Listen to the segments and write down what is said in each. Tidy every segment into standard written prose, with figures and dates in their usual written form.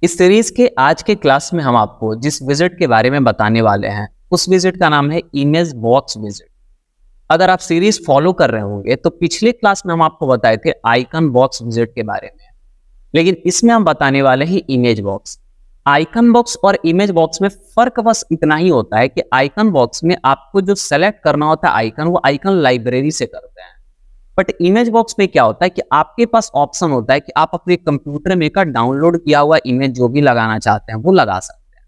इस सीरीज के आज के क्लास में हम आपको जिस विजिट के बारे में बताने वाले हैं उस विजिट का नाम है इमेज बॉक्स विजिट। अगर आप सीरीज फॉलो कर रहे होंगे तो पिछले क्लास में हम आपको बताए थे आइकन बॉक्स विजिट के बारे में, लेकिन इसमें हम बताने वाले हैं इमेज बॉक्स। आइकन बॉक्स और इमेज बॉक्स में फर्क बस इतना ही होता है कि आइकन बॉक्स में आपको जो सेलेक्ट करना होता है आइकन, वो आइकन लाइब्रेरी से करते हैं। बट इमेज बॉक्स में क्या होता है कि आपके पास ऑप्शन होता है कि आप अपने कंप्यूटर में का डाउनलोड किया हुआ इमेज जो भी लगाना चाहते हैं वो लगा सकते हैं।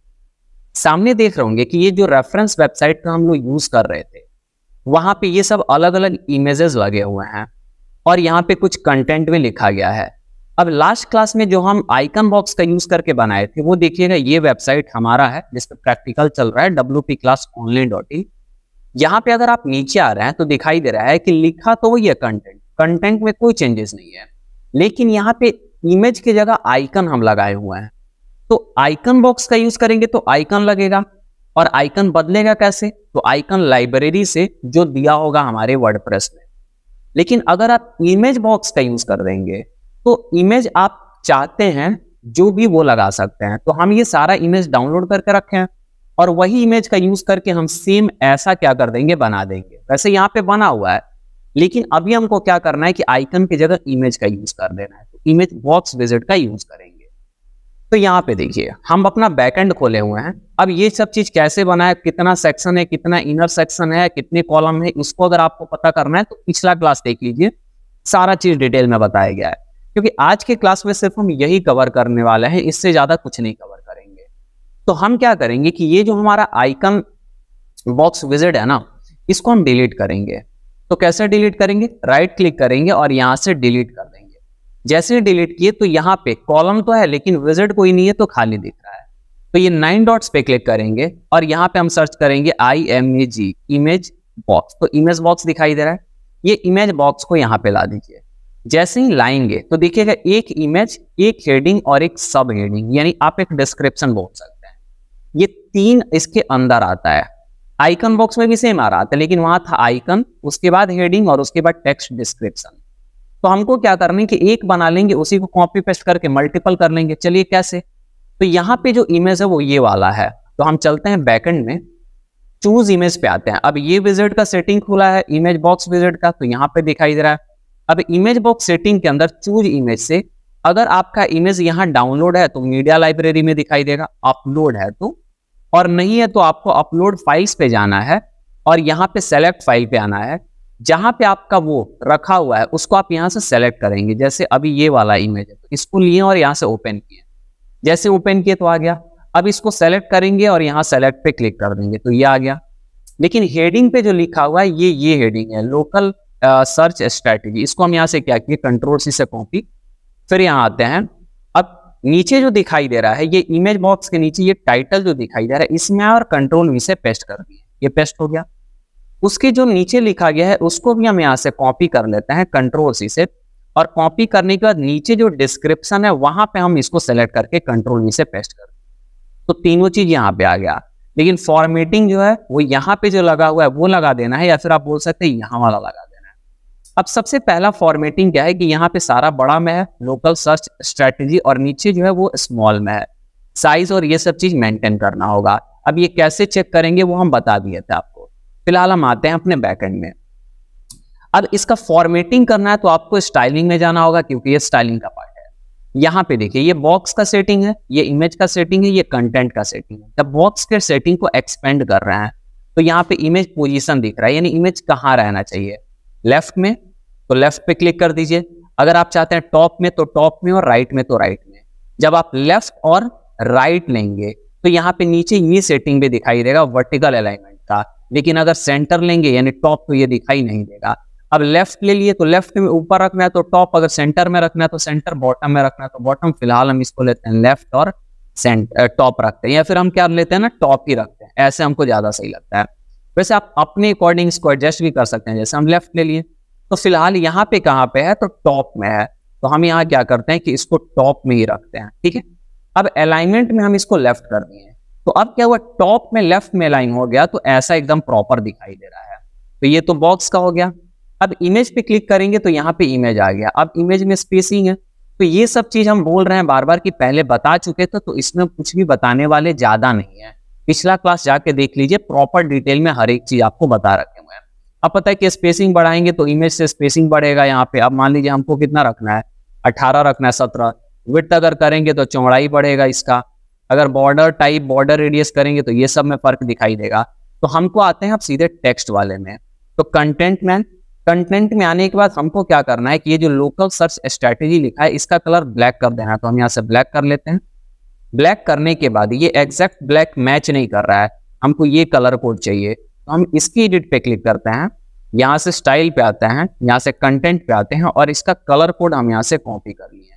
सामने देख रहे होंगे कि ये जो रेफरेंस वेबसाइट का हम लोग यूज कर रहे थे वहां पे ये सब अलग अलग इमेजेस लगे हुए हैं और यहाँ पे कुछ कंटेंट में लिखा गया है। अब लास्ट क्लास में जो हम आइकन बॉक्स का यूज करके बनाए थे वो देखिएगा, ये वेबसाइट हमारा है जिस पे प्रैक्टिकल चल रहा है wpclassonline.in। यहाँ पे अगर आप नीचे आ रहे हैं तो दिखाई दे रहा है कि लिखा तो वही है कंटेंट में कोई चेंजेस नहीं है, लेकिन यहाँ पे इमेज की जगह आइकन हम लगाए हुए हैं। तो आइकन बॉक्स का यूज करेंगे तो आइकन लगेगा, और आइकन बदलेगा कैसे? तो आइकन लाइब्रेरी से जो दिया होगा हमारे वर्डप्रेस में। लेकिन अगर आप इमेज बॉक्स का यूज कर देंगे तो इमेज आप चाहते हैं जो भी वो लगा सकते हैं। तो हम ये सारा इमेज डाउनलोड करके रखे हैं और वही इमेज का यूज करके हम सेम ऐसा क्या कर देंगे, बना देंगे। वैसे यहाँ पे बना हुआ है, लेकिन अभी हमको क्या करना है कि आइकन की जगह इमेज का यूज कर देना है। तो इमेज बॉक्स विजिट का यूज करेंगे। तो यहाँ पे देखिए हम अपना बैकएंड खोले हुए हैं। अब ये सब चीज कैसे बना है, कितना सेक्शन है, कितना इनर सेक्शन है, कितने कॉलम है, इसको अगर आपको पता करना है तो पिछला क्लास देख लीजिए, सारा चीज डिटेल में बताया गया है। क्योंकि आज के क्लास में सिर्फ हम यही कवर करने वाले हैं, इससे ज्यादा कुछ नहीं कवर करेंगे। तो हम क्या करेंगे कि ये जो हमारा आइकन बॉक्स विजिट है ना, इसको हम डिलीट करेंगे। तो कैसे डिलीट करेंगे? राइट क्लिक करेंगे और यहां से डिलीट कर देंगे। जैसे ही डिलीट किए तो यहाँ पे कॉलम तो है लेकिन विजिट कोई नहीं है, तो खाली दिख रहा है। तो ये 9 डॉट्स पे क्लिक करेंगे और यहाँ पे हम सर्च करेंगे IMAG इमेज बॉक्स। तो इमेज बॉक्स दिखाई दे रहा है, ये इमेज बॉक्स को यहाँ पे ला दीजिए। जैसे ही लाएंगे तो देखिएगा एक इमेज, एक हेडिंग और एक सब हेडिंग, यानी आप एक डिस्क्रिप्शन बोल सकते हैं। ये 3 इसके अंदर आता है। आइकन बॉक्स में भी सेम आ रहा था, लेकिन वहां था आइकन, उसके बाद हेडिंग और उसके बाद टेक्स्ट डिस्क्रिप्शन। तो हमको क्या करना है कि एक बना लेंगे, उसी को कॉपी पेस्ट करके मल्टीपल कर लेंगे। चलिए कैसे? तो यहाँ पे जो इमेज है वो ये वाला है। तो हम चलते हैं बैकएंड में, चूज इमेज पे आते हैं। अब ये विजिट का सेटिंग खुला है इमेज बॉक्स विजिट का, तो यहाँ पे दिखाई दे रहा है। अब इमेज बॉक्स सेटिंग के अंदर चूज इमेज से अगर आपका इमेज यहाँ डाउनलोड है तो मीडिया लाइब्रेरी में दिखाई देगा, अपलोड है तो, और नहीं है तो आपको अपलोड फाइल्स पे जाना है और यहाँ पे सेलेक्ट फाइल पे आना है। जहां पे आपका वो रखा हुआ है उसको आप यहां से सेलेक्ट करेंगे। जैसे अभी ये वाला इमेज है तो इसको लिए और यहां से ओपन किए, जैसे ओपन किए तो आ गया। अब इसको सेलेक्ट करेंगे और यहां सेलेक्ट पे क्लिक कर देंगे तो ये आ गया। लेकिन हेडिंग पे जो लिखा हुआ है ये हेडिंग है, लोकल सर्च स्ट्रेटेजी। इसको हम यहाँ से क्या किए, Ctrl+C से कॉपी, फिर यहाँ आते हैं। अब नीचे जो दिखाई दे रहा है ये इमेज बॉक्स के नीचे ये टाइटल जो दिखाई दे रहा है इसमें और Ctrl+V से पेस्ट कर दिए, ये पेस्ट हो गया। उसके जो नीचे लिखा गया है उसको भी हम यहाँ से कॉपी कर लेते हैं Ctrl+C से, और कॉपी करने के बाद नीचे जो डिस्क्रिप्शन है वहां पे हम इसको सेलेक्ट करके Ctrl+V से पेस्ट कर दें। तो तीनों चीज यहाँ पे आ गया। लेकिन फॉर्मेटिंग जो है वो यहाँ पे जो लगा हुआ है वो लगा देना है, या फिर आप बोल सकते हैं यहाँ वाला लगा देना है। अब सबसे पहला फॉर्मेटिंग क्या है कि यहाँ पे सारा बड़ा में है लोकल सर्च स्ट्रेटेजी, और नीचे जो है वो स्मॉल में है साइज, और ये सब चीज मेंटेन करना होगा। अब ये कैसे चेक करेंगे वो हम बता दिए थे आपको। फिलहाल हम आते हैं अपने बैकएंड में। अब इसका फॉर्मेटिंग करना है तो आपको स्टाइलिंग में जाना होगा, क्योंकि ये स्टाइलिंग का पार्ट है। यहाँ पे देखिए ये बॉक्स का सेटिंग है, ये इमेज का सेटिंग है, ये कंटेंट का सेटिंग है। जब बॉक्स के सेटिंग को एक्सपेंड कर रहे हैं तो यहाँ पे इमेज पोजीशन दिख रहा है, यानी इमेज कहाँ रहना चाहिए। लेफ्ट में तो लेफ्ट पे क्लिक कर दीजिए, अगर आप चाहते हैं टॉप में तो टॉप में, और राइट में तो राइट में। जब आप लेफ्ट और राइट लेंगे तो यहाँ पे नीचे ये सेटिंग भी दिखाई देगा वर्टिकल अलाइनमेंट का, लेकिन अगर सेंटर लेंगे यानी टॉप तो ये दिखाई नहीं देगा। अब लेफ्ट ले लिए तो लेफ्ट में ऊपर रखना है तो टॉप, अगर सेंटर में रखना है तो सेंटर, बॉटम में रखना है तो बॉटम। फिलहाल हम इसको लेते हैं लेफ्ट और टॉप रखते हैं, या फिर हम क्या लेते हैं ना, टॉप ही रखते हैं, ऐसे हमको ज्यादा सही लगता है। वैसे आप अपने अकॉर्डिंग इसको एडजस्ट भी कर सकते हैं। जैसे हम लेफ्ट ले लिए तो फिलहाल यहाँ पे कहाँ पे है, तो टॉप में है, तो हम यहाँ क्या करते हैं कि इसको टॉप में ही रखते हैं, ठीक है। अब अलाइनमेंट में हम इसको लेफ्ट कर दिए, तो अब क्या हुआ, टॉप में लेफ्ट में लाइन हो गया, तो ऐसा एकदम प्रॉपर दिखाई दे रहा है। तो ये तो बॉक्स का हो गया। अब इमेज पे क्लिक करेंगे तो यहाँ पे इमेज आ गया। अब इमेज में स्पेसिंग है तो ये सब चीज हम बोल रहे हैं बार बार कि पहले बता चुके थे, तो इसमें कुछ भी बताने वाले ज्यादा नहीं है। पिछला क्लास जाके देख लीजिए, प्रॉपर डिटेल में हर एक चीज आपको बता रखे हुए हैं। अब पता है कि स्पेसिंग बढ़ाएंगे तो इमेज से स्पेसिंग बढ़ेगा यहाँ पे। अब मान लीजिए हमको कितना रखना है, 18 रखना है, 17। विड्थ अगर करेंगे तो चौड़ाई बढ़ेगा इसका। अगर बॉर्डर टाइप, बॉर्डर रेडियस करेंगे तो ये सब में फर्क दिखाई देगा। तो हमको आते हैं अब सीधे टेक्स्ट वाले में। तो कंटेंट में आने के बाद हमको क्या करना है कि ये जो लोकल सर्च स्ट्रेटेजी लिखा है इसका कलर ब्लैक कर देना है। तो हम यहाँ से ब्लैक कर लेते हैं। ब्लैक करने के बाद ये एग्जैक्ट ब्लैक मैच नहीं कर रहा है, हमको ये कलर कोड चाहिए। तो हम इसकी एडिट पे क्लिक करते हैं, यहाँ से स्टाइल पे आते हैं, यहाँ से कंटेंट पे आते हैं और इसका कलर कोड हम यहाँ से कॉपी कर लिए।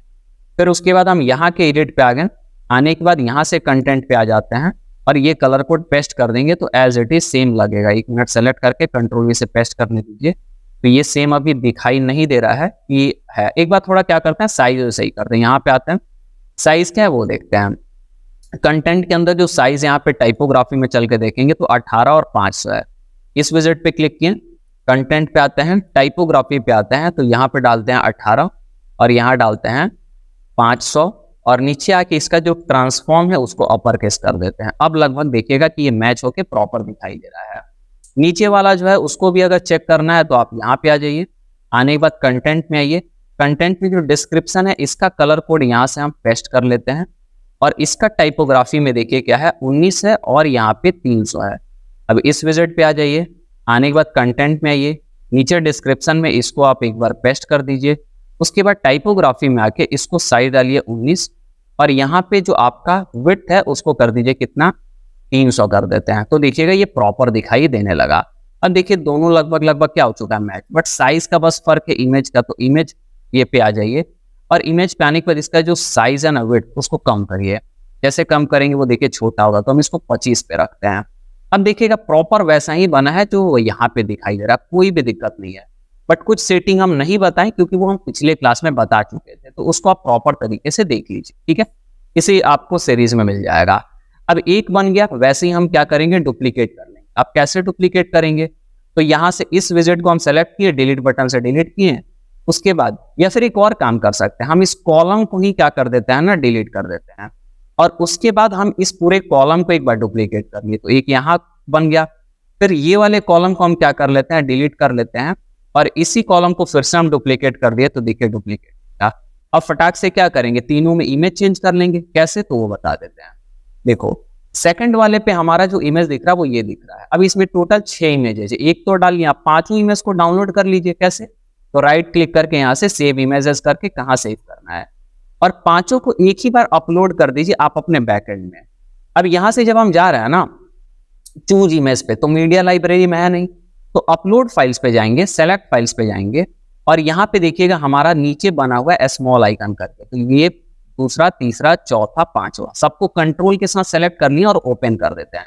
फिर उसके बाद हम यहाँ के एडिट पे आ गए। आने के बाद यहाँ से कंटेंट पे आ जाते हैं और ये कलर कोड पेस्ट कर देंगे तो एज इट इज सेम लगेगा। 1 मिनट सेलेक्ट करके कंट्रोल वी से पेस्ट करने दीजिए। तो ये सेम अभी दिखाई नहीं दे रहा है कि है। एक बार थोड़ा क्या करते हैं, साइज सही करते हैं। यहाँ पे आते हैं, साइज क्या है वो देखते हैं। कंटेंट के अंदर जो साइज यहाँ पे टाइपोग्राफी में चल के देखेंगे तो 18 और 500 है। इस विजिट पे क्लिक किए, कंटेंट पे आते हैं, टाइपोग्राफी पे आते हैं, तो यहाँ पे डालते हैं 18 और यहाँ डालते हैं 500 और नीचे आके इसका जो ट्रांसफॉर्म है उसको अपर केस कर देते हैं। अब लगभग देखिएगा कि ये मैच होके प्रॉपर दिखाई दे रहा है। नीचे वाला जो है उसको भी अगर चेक करना है तो आप यहाँ पे आ जाइए। आने के बाद कंटेंट में आइए। कंटेंट में जो डिस्क्रिप्शन है इसका कलर कोड यहाँ से हम पेस्ट कर लेते हैं और इसका टाइपोग्राफी में देखिए क्या है, 19 है और यहाँ पे 300 है। अब इस विजिट पे आ जाइए। आने के बाद कंटेंट में आइए, नीचे डिस्क्रिप्शन में इसको आप एक बार पेस्ट कर दीजिए। उसके बाद टाइपोग्राफी में आके इसको साइज डालिए 19 और यहाँ पे जो आपका विड्थ है उसको कर दीजिए कितना, 300 कर देते हैं। तो देखिएगा ये प्रॉपर दिखाई देने लगा। अब देखिए दोनों लगभग क्या हो चुका है, मैच। बट साइज का बस फर्क है इमेज का। तो इमेज ये पे आ जाइए और इमेज पे आने के बाद इसका जो साइज है ना, विड्थ, उसको कम करिए। जैसे कम करेंगे वो देखिए छोटा होगा, तो हम इसको 25 पे रखते हैं। अब देखिएगा प्रॉपर वैसा ही बना है जो यहाँ पे दिखाई दे रहा है, कोई भी दिक्कत नहीं है। बट कुछ सेटिंग हम नहीं बताएं क्योंकि वो हम पिछले क्लास में बता चुके थे, तो उसको आप प्रॉपर तरीके से देख लीजिए, ठीक है। इसे आपको सीरीज में मिल जाएगा। अब एक बन गया, वैसे ही हम क्या करेंगे, डुप्लीकेट कर लेंगे। अब कैसे डुप्लीकेट करेंगे, तो यहाँ से इस विजिट को हम सेलेक्ट किए, डिलीट बटन से डिलीट किए। उसके बाद या फिर एक और काम कर सकते हैं, हम इस कॉलम को ही क्या कर देते हैं ना, डिलीट कर देते हैं। और उसके बाद हम इस पूरे कॉलम को एक बार डुप्लीकेट कर लिए, तो एक यहाँ बन गया। फिर ये वाले कॉलम को हम क्या कर लेते हैं, डिलीट कर लेते हैं और इसी कॉलम को फिर से हम डुप्लीकेट कर दिए, तो देखिए डुप्लीकेट। अब फटाक से क्या करेंगे, तीनों में इमेज चेंज कर लेंगे। कैसे, तो वो बता देते हैं। देखो सेकंड वाले पे हमारा जो इमेज दिख रहा है वो ये दिख रहा है। अब इसमें टोटल 6 इमेजेस है, एक तो डाल लिया, 5 इमेज को डाउनलोड कर लीजिए। कैसे, तो राइट क्लिक करके यहाँ से सेव इमेजेस करके कहाँ सेव करना है और 5 को एक ही बार अपलोड कर दीजिए आप अपने बैकएंड में। अब यहाँ से जब हम जा रहे हैं ना चूज इमेज पे, तो मीडिया लाइब्रेरी में है नहीं, तो अपलोड फाइल्स पे जाएंगे, सेलेक्ट फाइल्स पे जाएंगे और यहाँ पे देखिएगा हमारा नीचे बना हुआ है स्मॉल आइकन करके। तो ये दूसरा, तीसरा, चौथा, 5वां सबको कंट्रोल के साथ सेलेक्ट कर लिया और ओपन कर देते हैं।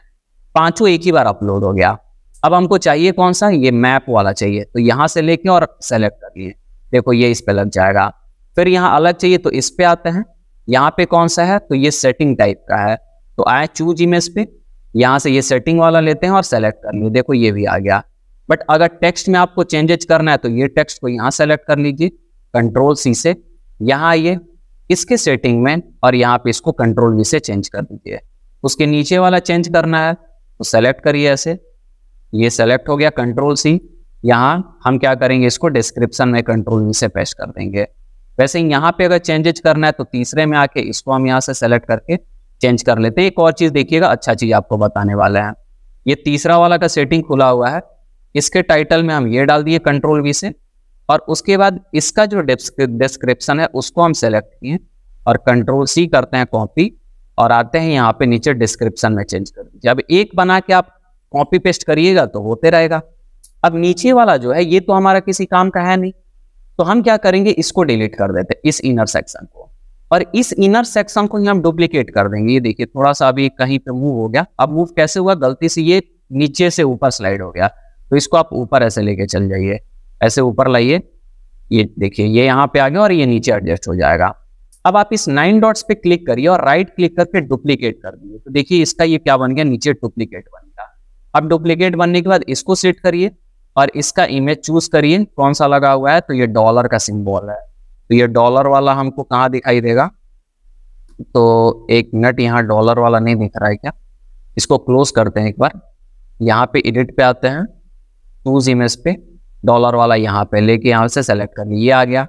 5 एक ही बार अपलोड हो गया। अब हमको चाहिए कौन सा, ये मैप वाला चाहिए, तो यहाँ से लेके और सेलेक्ट कर लिए। देखो ये इस पे लग जाएगा। फिर यहाँ अलग चाहिए तो इस पे आते हैं। यहाँ पे कौन सा है, तो ये सेटिंग टाइप का है, तो आए चूज इमेज पे, यहाँ से ये सेटिंग वाला लेते हैं और सेलेक्ट कर लिए। देखो ये भी आ गया। बट अगर टेक्स्ट में आपको चेंजेस करना है तो ये टेक्स्ट को यहाँ सेलेक्ट कर लीजिए, कंट्रोल सी से यहाँ आइए इसके सेटिंग में और यहाँ पे इसको कंट्रोल वी से चेंज कर दीजिए। उसके नीचे वाला चेंज करना है तो सेलेक्ट करिए ऐसे, ये सेलेक्ट हो गया, कंट्रोल सी। यहाँ हम क्या करेंगे, इसको डिस्क्रिप्शन में कंट्रोल वी से पेस्ट कर देंगे। वैसे ही यहाँ पे अगर चेंजेस करना है तो तीसरे में आके इसको हम यहाँ से सेलेक्ट करके चेंज कर लेते हैं। एक और चीज देखिएगा, अच्छा चीज आपको बताने वाले हैं। ये तीसरा वाला का सेटिंग खुला हुआ है, इसके टाइटल में हम ये डाल दिए कंट्रोल वी से और उसके बाद इसका जो डिस्क्रिप्शन है उसको हम सेलेक्ट किए और कंट्रोल सी करते हैं कॉपी और आते हैं यहाँ पे नीचे डिस्क्रिप्शन में चेंज कर दीजिए। अब एक बना के आप कॉपी पेस्ट करिएगा तो होते रहेगा। अब नीचे वाला जो है ये तो हमारा किसी काम का है नहीं, तो हम क्या करेंगे, इसको डिलीट कर देते हैं, इस इनर सेक्शन को, और इस इनर सेक्शन को ही हम डुप्लीकेट कर देंगे। ये देखिए थोड़ा सा अभी कहीं पे मूव हो गया। अब मूव कैसे हुआ, गलती से ये नीचे से ऊपर स्लाइड हो गया, तो इसको आप ऊपर ऐसे लेके चल जाइए, ऐसे ऊपर लाइए, ये देखिए ये यहाँ पे आ गया और ये नीचे एडजस्ट हो जाएगा। अब आप इस 9 डॉट्स पे क्लिक करिए और राइट क्लिक करके डुप्लीकेट कर दिए, तो देखिए इसका ये क्या बन गया, नीचे डुप्लीकेट बन गया। अब डुप्लीकेट बनने के बाद इसको सेट करिए और इसका इमेज चूज करिए कौन सा लगा हुआ है, तो ये डॉलर का सिंबल है, तो तो ये डॉलर वाला हमको कहाँ दिखाई देगा, तो एक मिनट, यहाँ डॉलर वाला नहीं दिख रहा है क्या, इसको क्लोज करते हैं एक बार। यहाँ पे एडिट पे आते हैं, चूज इमेज पे, डॉलर वाला यहाँ पे लेके यहाँ से सेलेक्ट कर लिया, ये आ गया।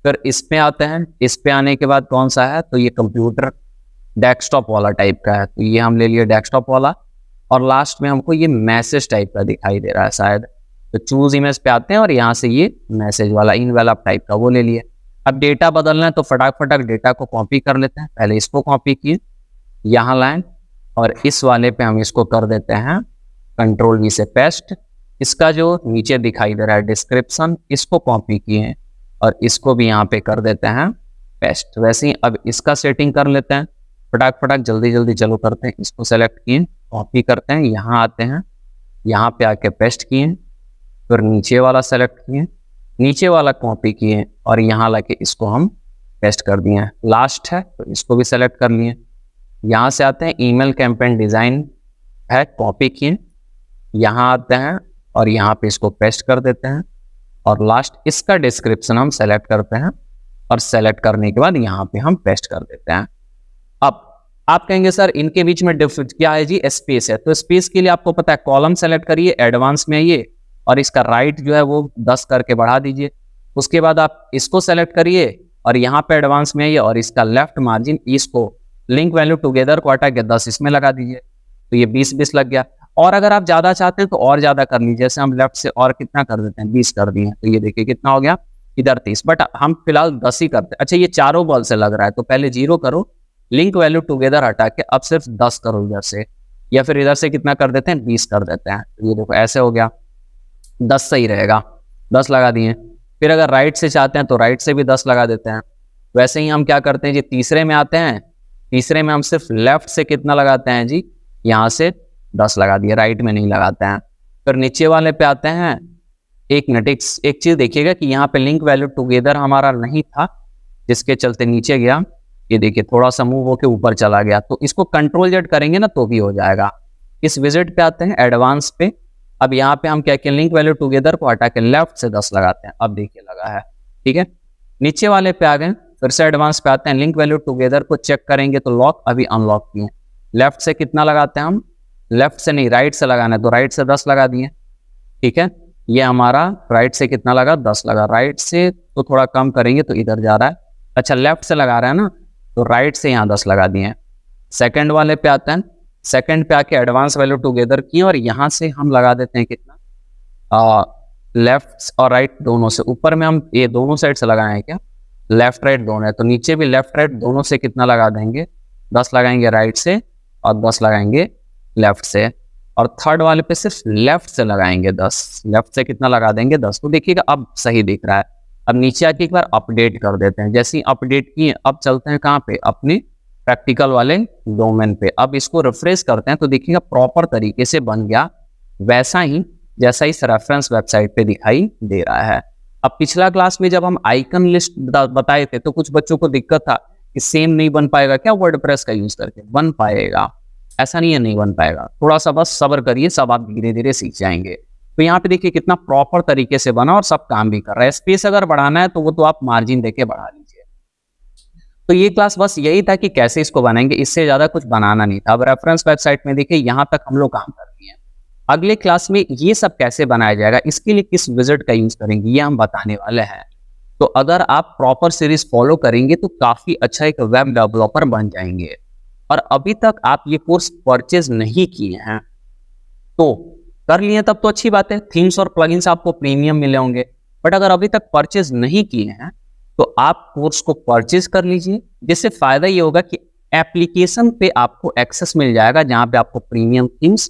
फिर इस पे आते हैं, इस पे आने के बाद कौन सा है, तो ये कंप्यूटर डेस्कटॉप वाला टाइप का है, तो ये हम ले लिए डेस्कटॉप वाला। और लास्ट में हमको ये मैसेज टाइप का दिखाई दे रहा है शायद, तो चूज इमेज पे आते हैं और यहाँ से ये मैसेज वाला इनवेलप टाइप का वो ले लिए। अब डेटा बदलना है तो फटाक डेटा को कॉपी कर लेते हैं। पहले इसको कॉपी किए, यहाँ लाएं और इस वाले पे हम इसको कर देते हैं Ctrl V से पेस्ट। इसका जो नीचे दिखाई दे रहा है डिस्क्रिप्शन, इसको कॉपी किए और इसको भी यहाँ पे कर देते हैं पेस्ट। वैसे ही अब इसका सेटिंग कर लेते हैं, फटाक जल्दी चलो करते हैं। इसको सेलेक्ट किए, कॉपी करते हैं, यहाँ आते हैं, यहाँ पे आके पेस्ट किए, फिर नीचे वाला सेलेक्ट किए, नीचे वाला कॉपी किए और यहाँ लाके इसको हम पेस्ट कर दिए। लास्ट है तो इसको भी सेलेक्ट कर लिए। यहाँ से आते हैं, ईमेल कैंपेन डिजाइन है, कॉपी किए, यहाँ आते हैं और यहाँ पे इसको पेस्ट कर देते हैं। और लास्ट इसका डिस्क्रिप्शन हम सेलेक्ट करते हैं और सेलेक्ट करने के बाद यहाँ पे हम पेस्ट कर देते हैं। अब आप कहेंगे सर इनके बीच में डिफरेंस क्या है जी, स्पेस है। तो स्पेस के लिए आपको पता है, कॉलम सेलेक्ट करिए, एडवांस में आइए और इसका राइट जो है वो 10 करके बढ़ा दीजिए। उसके बाद आप इसको सेलेक्ट करिए और यहाँ पे एडवांस में आइए और इसका लेफ्ट मार्जिन, इसको लिंक वैल्यू टुगेदर को हटा के 10 इसमें लगा दीजिए, तो ये 20 लग गया। और अगर आप ज्यादा चाहते हैं तो और ज्यादा कर लीजिए, जैसे हम लेफ्ट से और कितना कर देते हैं, 20 कर दिए, तो ये देखिए कितना हो गया, इधर 30, बट हम फिलहाल 10 ही करते हैं। अच्छा ये चारों बॉल से लग रहा है, तो पहले 0 करो, लिंक वैल्यू टुगेदर हटा के अब सिर्फ 10 करो इधर से, या फिर इधर से कितना कर देते हैं, 20 कर देते हैं। तो ये देखो ऐसे हो गया, 10 सही रहेगा, 10 लगा दिए। फिर अगर राइट से चाहते हैं तो राइट से भी 10 लगा देते हैं। वैसे ही हम क्या करते हैं जी, तीसरे में आते हैं, तीसरे में हम सिर्फ लेफ्ट से कितना लगाते हैं जी, यहाँ से 10 लगा दिए, राइट में नहीं लगाते हैं। फिर नीचे वाले पे आते हैं, एक मिनट, एक चीज देखिएगा कि यहाँ पे लिंक वैल्यू टुगेदर हमारा नहीं था, जिसके चलते नीचे गया, ये देखिए थोड़ा सा मूव होके ऊपर चला गया, तो इसको Ctrl Z करेंगे ना तो भी हो जाएगा। इस विजिट पे आते हैं, एडवांस पे, अब यहाँ पे हम क्या किया, लिंक वैल्यू टुगेदर को हटा के लेफ्ट से 10 लगाते हैं, अब देखिए लगा है, ठीक है। नीचे वाले पे आ गए, फिर से एडवांस पे आते हैं, लिंक वैल्यू टुगेदर को चेक करेंगे तो लॉक, अभी अनलॉक किए, लेफ्ट से कितना लगाते हैं हम, लेफ्ट से नहीं राइट से लगाना है, तो राइट से 10 लगा दिए, ठीक है। ये हमारा राइट से कितना लगा, 10 लगा, राइट से तो थोड़ा कम करेंगे तो इधर जा रहा है, अच्छा लेफ्ट से लगा रहा है ना, तो राइट से यहाँ 10 लगा दिए। सेकंड वाले पे आते हैं, सेकंड पे आके एडवांस वैल्यू टुगेदर किए और यहाँ से हम लगा देते हैं कितना, लेफ्ट और राइट दोनों से, ऊपर में हम ये दोनों साइड से लगाए हैं क्या, लेफ्ट राइट दोनों है, तो नीचे भी लेफ्ट राइट दोनों से कितना लगा देंगे, 10 लगाएंगे राइट से और 10 लगाएंगे लेफ्ट से। और थर्ड वाले पे सिर्फ लेफ्ट से लगाएंगे 10, लेफ्ट से कितना लगा देंगे 10, तो देखिएगा अब सही दिख रहा है। अब नीचे आके एक बार अपडेट कर देते हैं, जैसे ही अपडेट किए अब चलते हैं कहाँ पे, अपने प्रैक्टिकल वाले डोमेन पे। अब इसको रिफ्रेश करते हैं तो देखिएगा प्रॉपर तरीके से बन गया, वैसा ही जैसा इस रेफरेंस वेबसाइट पे दिखाई दे रहा है। अब पिछला क्लास में जब हम आइकन लिस्ट बताए थे तो कुछ बच्चों को दिक्कत था कि सेम नहीं बन पाएगा क्या वर्डप्रेस का यूज करके, बन पाएगा, ऐसा नहीं है नहीं बन पाएगा, थोड़ा सा बस सब्र करिए, सब आप धीरे धीरे सीख जाएंगे। तो यहाँ पे देखिए कितना प्रॉपर तरीके से बना और सब काम भी कर रहा है। स्पेस अगर बढ़ाना है तो वो तो आप मार्जिन देके बढ़ा लीजिए। तो ये क्लास बस यही था कि कैसे इसको बनाएंगे, इससे ज्यादा कुछ बनाना नहीं था। अब रेफरेंस वेबसाइट में देखिए यहाँ तक हम लोग काम कर रहे हैं। अगले क्लास में ये सब कैसे बनाया जाएगा, इसके लिए किस विजिट का यूज करेंगे, ये हम बताने वाले हैं। तो अगर आप प्रॉपर सीरीज फॉलो करेंगे तो काफी अच्छा एक वेब डेवलपर बन जाएंगे। और अभी तक आप ये कोर्स परचेज नहीं किए हैं तो कर लिए तब तो अच्छी बात है, थीम्स और प्लगइन्स आपको प्रीमियम मिले होंगे। बट अगर अभी तक परचेज नहीं किए हैं तो आप कोर्स को परचेज कर लीजिए, जिससे फायदा ये होगा कि एप्लीकेशन पे आपको एक्सेस मिल जाएगा, जहां पे आपको प्रीमियम थीम्स,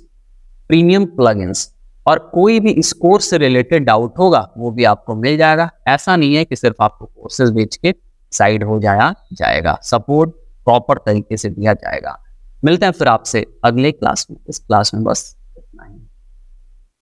प्रीमियम प्लगइन्स और कोई भी इस कोर्स से रिलेटेड डाउट होगा वो भी आपको मिल जाएगा। ऐसा नहीं है कि सिर्फ आपको कोर्सेज बेच के साइड हो जाएगा, सपोर्ट प्रॉपर तरीके से दिया जाएगा। मिलते हैं फिर आपसे अगले क्लास में। इस क्लास में बस